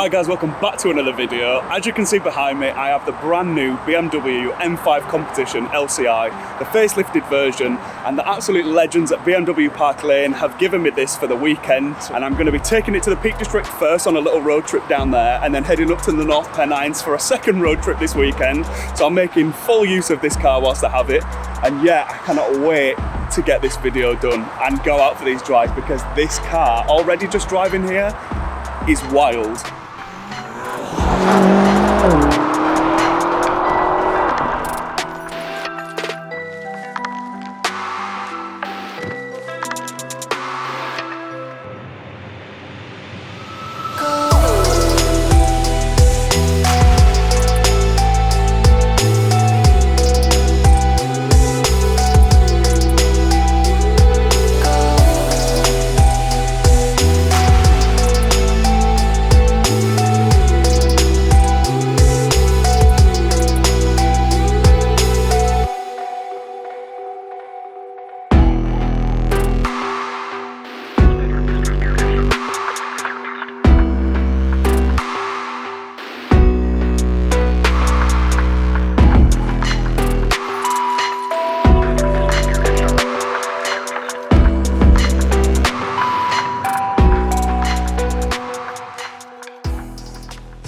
Hi guys, welcome back to another video. As you can see behind me, I have the brand new BMW M5 Competition LCI, the facelifted version, and the absolute legends at BMW Park Lane have given me this for the weekend, and I'm going to be taking it to the Peak District first on a little road trip down there, and then heading up to the North Pennines for a second road trip this weekend. So I'm making full use of this car whilst I have it, and yeah, I cannot wait to get this video done and go out for these drives, because this car, already just driving here, is wild.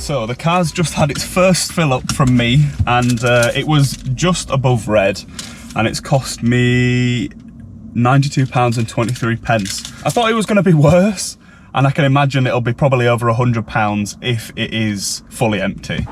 So the car's just had its first fill up from me, and it was just above red, and it's cost me £92.23. I thought it was going to be worse, and I can imagine it'll be probably over £100 if it is fully empty.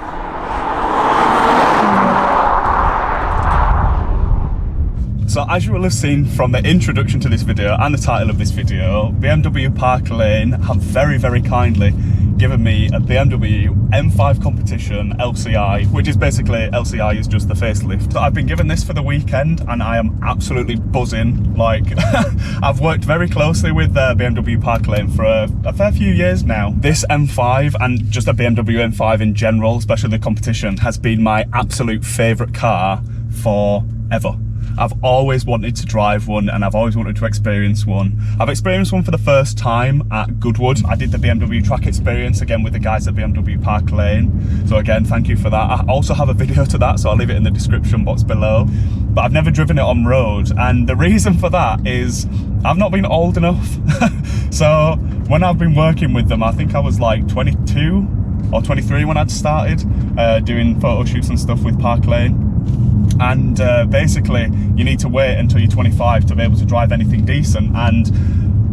So as you will have seen from the introduction to this video and the title of this video, BMW Park Lane have very, very kindly given me a BMW M5 Competition LCI, which is basically, LCI is just the facelift. So I've been given this for the weekend and I am absolutely buzzing. Like, I've worked very closely with BMW Park Lane for a fair few years now. This M5 and just a BMW M5 in general, especially the competition, has been my absolute favourite car forever. I've always wanted to drive one and I've always wanted to experience one. I've experienced one for the first time at Goodwood. I did the BMW track experience again with the guys at BMW Park Lane. So again, thank you for that. I also have a video to that, so I'll leave it in the description box below. But I've never driven it on road, and the reason for that is I've not been old enough. So when I've been working with them, I think I was like 22 or 23 when I'd started doing photo shoots and stuff with Park Lane. And basically you need to wait until you're 25 to be able to drive anything decent. And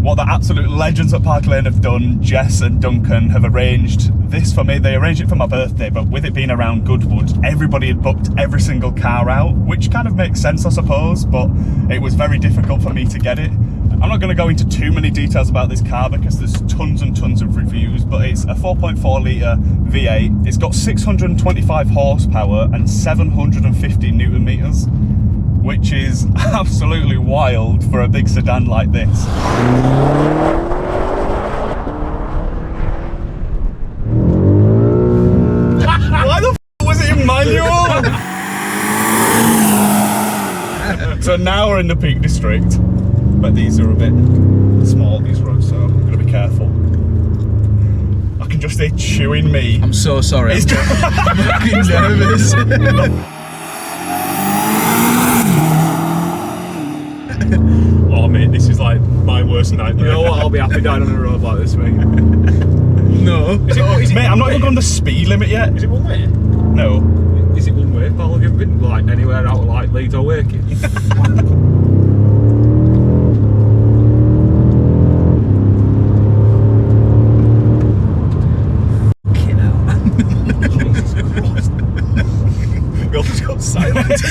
what the absolute legends at Park Lane have done, Jess and Duncan, have arranged this for me. They arranged it for my birthday, but with it being around Goodwood, everybody had booked every single car out, which kind of makes sense, I suppose, but it was very difficult for me to get it. I'm not going to go into too many details about this car because there's tons and tons of reviews, but it's a 4.4 litre V8. It's got 625 horsepower and 750 newton meters, which is absolutely wild for a big sedan like this. Why the f was it in manual? So now we're in the Peak District. But these are a bit small, these roads, so I'm going to be careful. I can just hear chewing me. I'm so sorry. I'm fucking nervous. Oh mate, this is like my worst nightmare. You know what, I'll be happy down on a road like this, mate. No. Mate, I'm not even going the speed limit yet. Is it one way? No. Is it one way, pal? Have you ever been like anywhere out of like Leeds or Waking? Silent.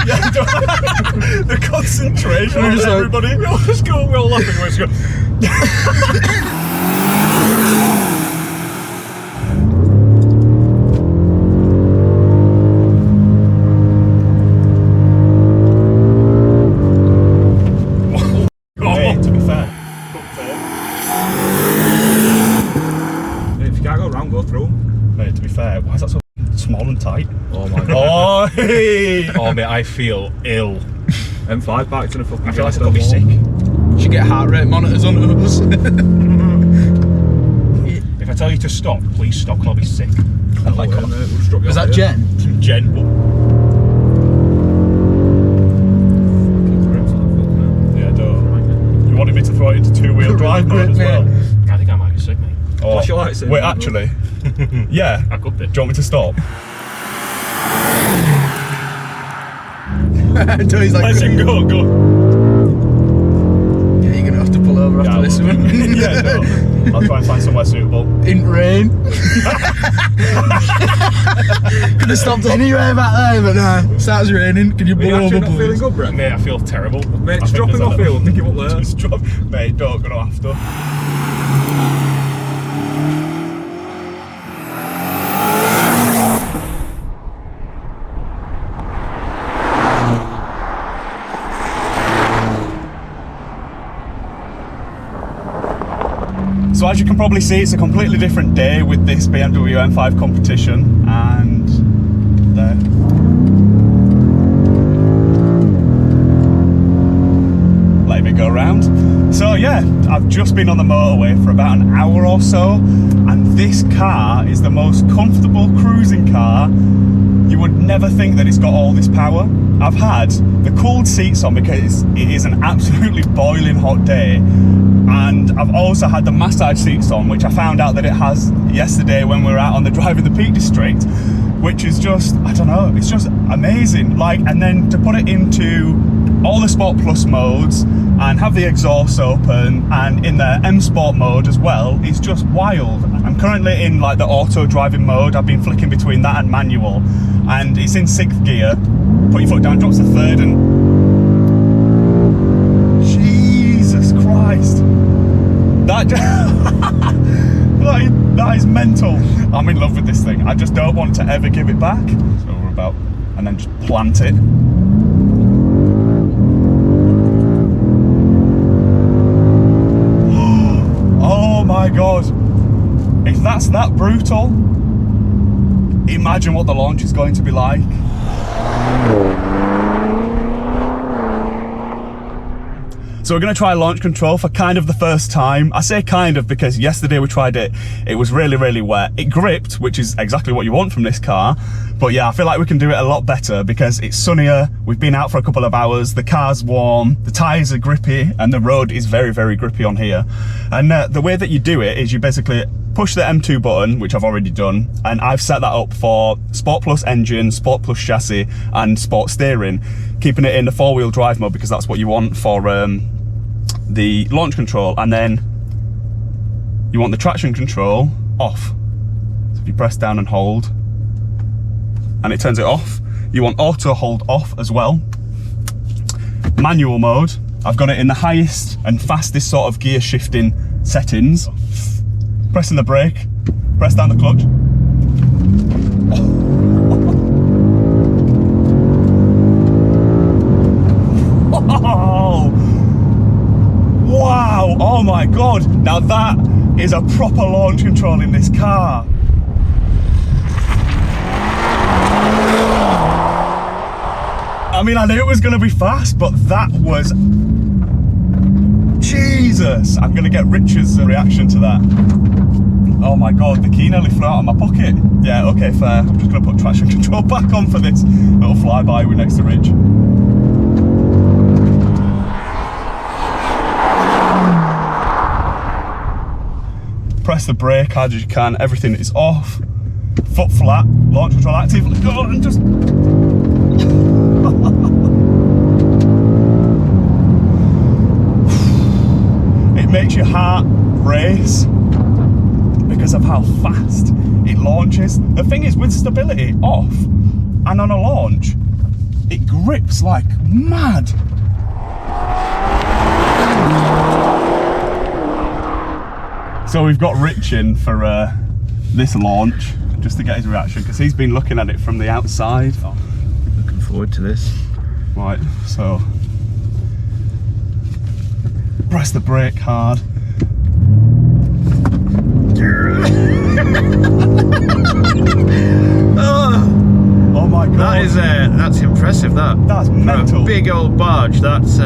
Yeah, the concentration of everybody. We're all laughing, we're just going. Mate, to be fair. If you can't go round, go through. Mate, to be fair, why is that so small and tight? Oh my god. Oh, hey. Oh mate, I feel ill. M5 bike's in a fucking. I feel like I could be sick. Should get heart rate monitors on us. If I tell you to stop, please stop, I'll be sick. Oh my God. Was that Jen? Jen. Yeah, don't. You wanted me to throw it into two-wheel drive mode as well? I think I might be sick, mate. Oh, Flash your lights in. wait, actually, yeah. I could be. Do you want me to stop? He's like, Let's go, go. yeah, you're gonna have to pull over after this one. Yeah, no. I'll try and find somewhere suitable. In rain. Could have stopped anywhere back there, but no. Starts raining. Can you Are pull you over, actually not feeling please? good, Brett? Mate, I feel terrible. Mate, just drop him off here, we'll pick him up there. Just drop, mate, don't, gonna have to. So as you can probably see, it's a completely different day with this BMW M5 competition, and there. Letting it go around. So yeah, I've just been on the motorway for about an hour or so, and this car is the most comfortable cruising car. You would never think that it's got all this power. I've had the cooled seats on because it is an absolutely boiling hot day, and I've also had the massage seats on, which I found out that it has yesterday when we were out on the drive in the Peak District, which is just, I don't know, it's just amazing. Like, and then to put it into all the Sport Plus modes and have the exhaust open and in the M Sport mode as well, it's just wild. I'm currently in like the auto driving mode. I've been flicking between that and manual, and it's in 6th gear. Put your foot down, drops to 3rd, and Jesus Christ, that that is mental. I'm in love with this thing. I just don't want to ever give it back. So we're about, and then just plant it. Oh my God, if that's that brutal, imagine what the launch is going to be like. So we're going to try launch control for kind of the first time. I say kind of because yesterday we tried it, it was really, really wet. It gripped, which is exactly what you want from this car. But yeah, I feel like we can do it a lot better because it's sunnier, we've been out for a couple of hours, the car's warm, the tyres are grippy, and the road is very, very grippy on here. And the way that you do it is you basically push the M2 button, which I've already done, and I've set that up for Sport Plus engine, Sport Plus chassis, and Sport steering, keeping it in the 4-wheel drive mode because that's what you want for the launch control. And then you want the traction control off. So if you press down and hold, and it turns it off. You want auto hold off as well. Manual mode, I've got it in the highest and fastest sort of gear shifting settings. Pressing the brake, press down the clutch. Oh, wow, oh my God. Now that is a proper launch control in this car. I mean, I knew it was going to be fast, but that was... Jesus! I'm going to get Richard's reaction to that. Oh my God, the key nearly flew out of my pocket. Yeah, okay, fair. I'm just going to put traction control back on for this little flyby with next to Rich. Press the brake hard as you can, everything is off. Foot flat, launch control active. Let's go and just... It makes your heart race because of how fast it launches. The thing is, with stability off and on a launch, it grips like mad. So we've got Rich in for this launch, just to get his reaction, because he's been looking at it from the outside. Oh. Looking forward to this. Right, so press the brake hard. Oh my God. That is that's impressive. That's mental. For a big old barge. That's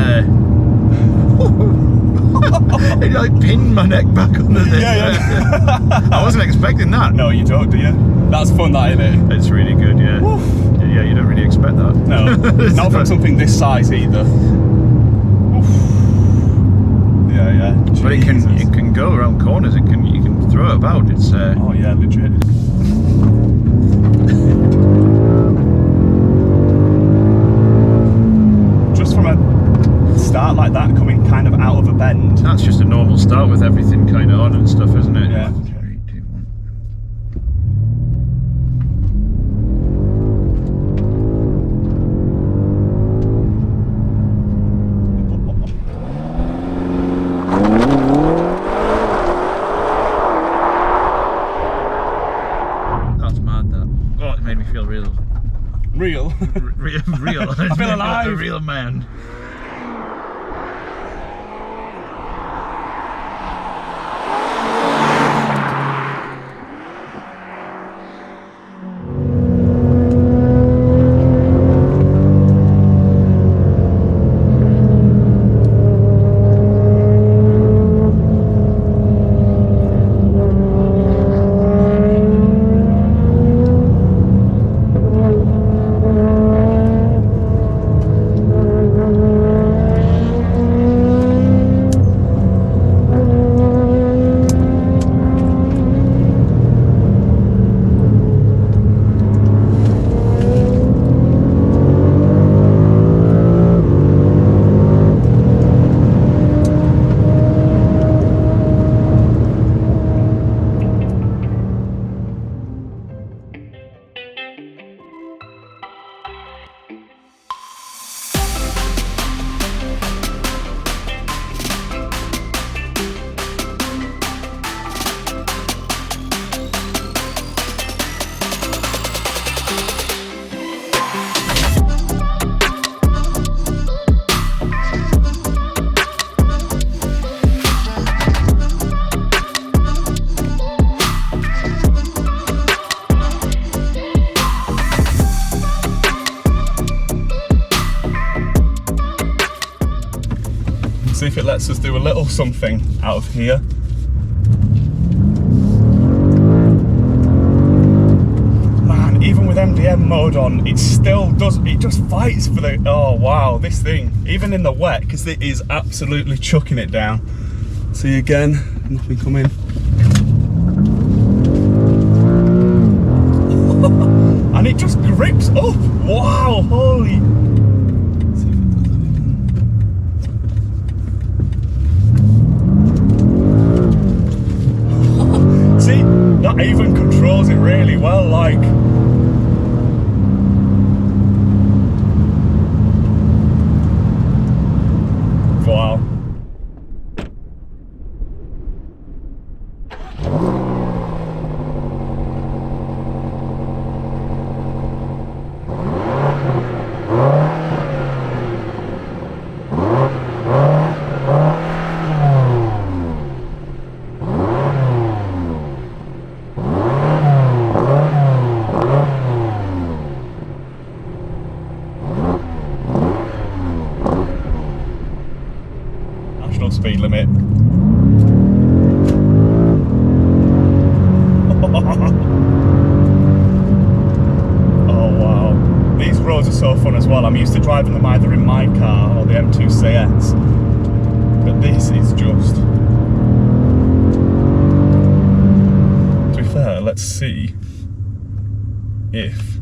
It like pinned my neck back under there. Yeah. I wasn't expecting that. No, you don't, do you? That's fun, that, isn't it? It's really good, yeah. Woof. Yeah, you don't really expect that. No, not from something this size either. Oof. Yeah. But it can go around corners. You can throw it about. It's Oh yeah, legit. Just from a start like that, coming kind of out of a bend. That's just a normal start with everything kind of on and stuff, isn't it? Yeah. 3, 2, 1. That's mad. That. Oh, it made me feel real. Real. Real. I feel alive. A real man. See if it lets us do a little something out of here. Man, even with MDM mode on, it still does, it just fights for the, oh wow, this thing, even in the wet, because it is absolutely chucking it down. See again, nothing coming. And it just grips up, wow, holy. That even controls it really well, like. Wow. Speed limit. Oh wow, these roads are so fun as well. I'm used to driving them either in my car or the M2 CS, but this is just, to be fair, let's see if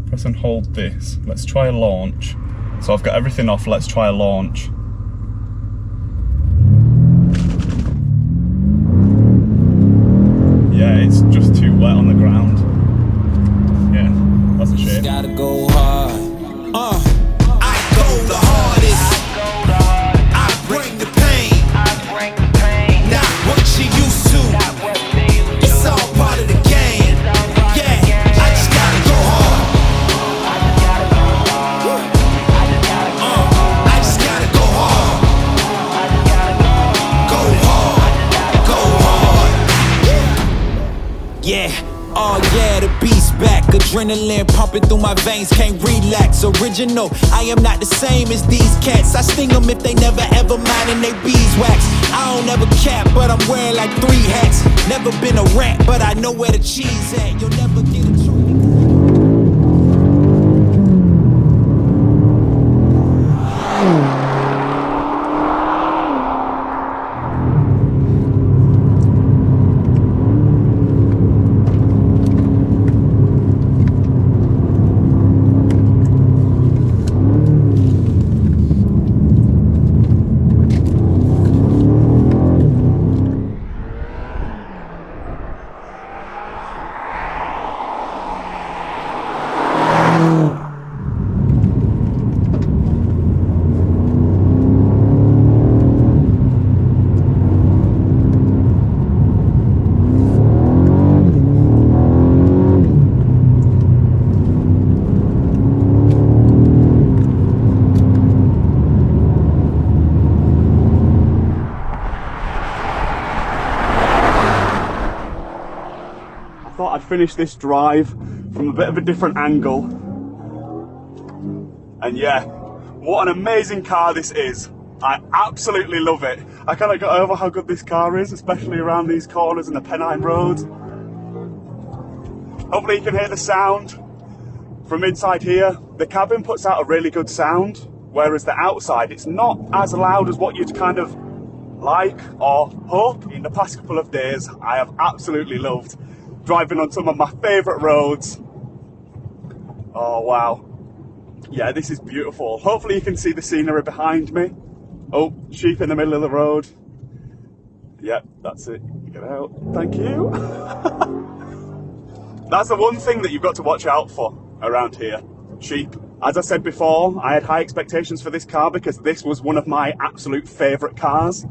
press and hold this. Let's try a launch. So I've got everything off, let's try a launch. Yeah, it's just too wet on the ground. Yeah, that's a shame. Gotta go hard. I go the hardest. I bring the pain. Not what you used to. It's all part of the game. Yeah, I just gotta go hard. I just gotta go hard. Go hard. Go hard. Yeah, oh yeah, the beast back, adrenaline pumping through my veins, can't relax. Original, I am not the same as these cats. I sting them if they never ever mind and they beeswax. I don't ever cap, but I'm wearing like 3 hats. Never been a rat, but I know where the cheese at. You'll never get a truth. I'd finish this drive from a bit of a different angle, and yeah, what an amazing car this is. I absolutely love it. I cannot get over how good this car is, especially around these corners and the Pennine Road. Hopefully you can hear the sound from inside here. The cabin puts out a really good sound, whereas the outside, it's not as loud as what you'd kind of like or hope. In the past couple of days, I have absolutely loved driving on some of my favourite roads. Oh wow, yeah, this is beautiful. Hopefully you can see the scenery behind me. Oh, sheep in the middle of the road. Yep, that's it, get out, thank you. That's the one thing that you've got to watch out for around here, sheep. As I said before, I had high expectations for this car because this was one of my absolute favourite cars,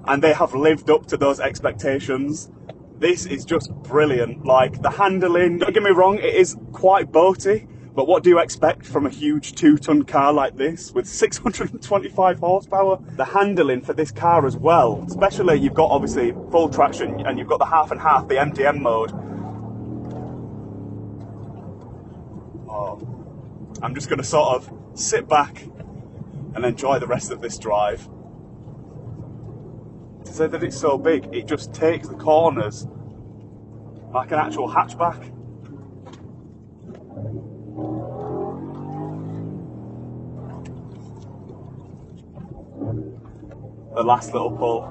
and they have lived up to those expectations. This is just brilliant. Like, the handling, don't get me wrong, it is quite boaty, but what do you expect from a huge 2-ton car like this with 625 horsepower? The handling for this car as well, especially you've got obviously full traction and you've got the half and half, the MDM mode. Oh, I'm just going to sort of sit back and enjoy the rest of this drive. To say that it's so big, it just takes the corners like an actual hatchback. The last little pull.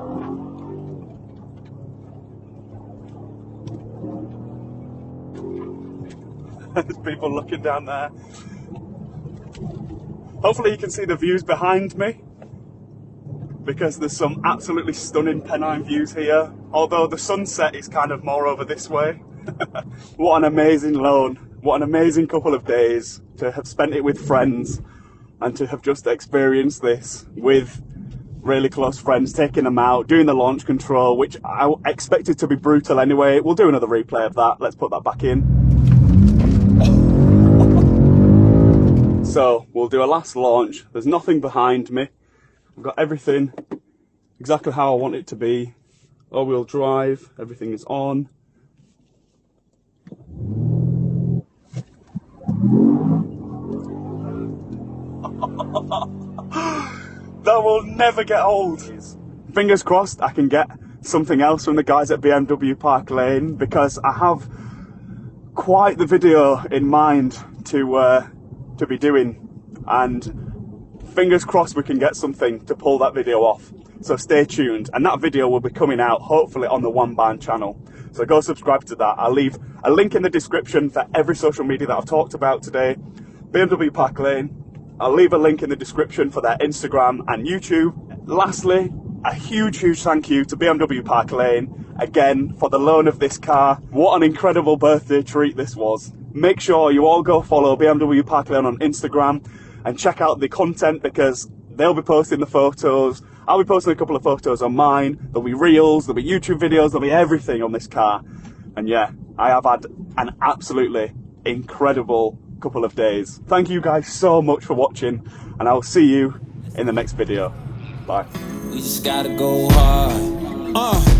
There's people looking down there. Hopefully you can see the views behind me, because there's some absolutely stunning Pennine views here, although the sunset is kind of more over this way. What an amazing loan, what an amazing couple of days to have spent it with friends and to have just experienced this with really close friends, taking them out, doing the launch control, which I expected to be brutal anyway. We'll do another replay of that, let's put that back in. So we'll do a last launch. There's nothing behind me. I've got everything exactly how I want it to be. All-wheel drive, everything is on. That will never get old. Fingers crossed I can get something else from the guys at BMW Park Lane, because I have quite the video in mind to be doing, and fingers crossed we can get something to pull that video off. So stay tuned, and that video will be coming out hopefully on the One Band channel. So go subscribe to that. I'll leave a link in the description for every social media that I've talked about today. BMW Park Lane. I'll leave a link in the description for their Instagram and YouTube. Lastly, a huge thank you to BMW Park Lane again for the loan of this car. What an incredible birthday treat this was. Make sure you all go follow BMW Park Lane on Instagram and check out the content, because they'll be posting the photos. I'll be posting a couple of photos on mine. There'll be reels, there'll be YouTube videos, there'll be everything on this car. And yeah, I have had an absolutely incredible couple of days. Thank you guys so much for watching, and I'll see you in the next video. Bye. We just gotta go hard.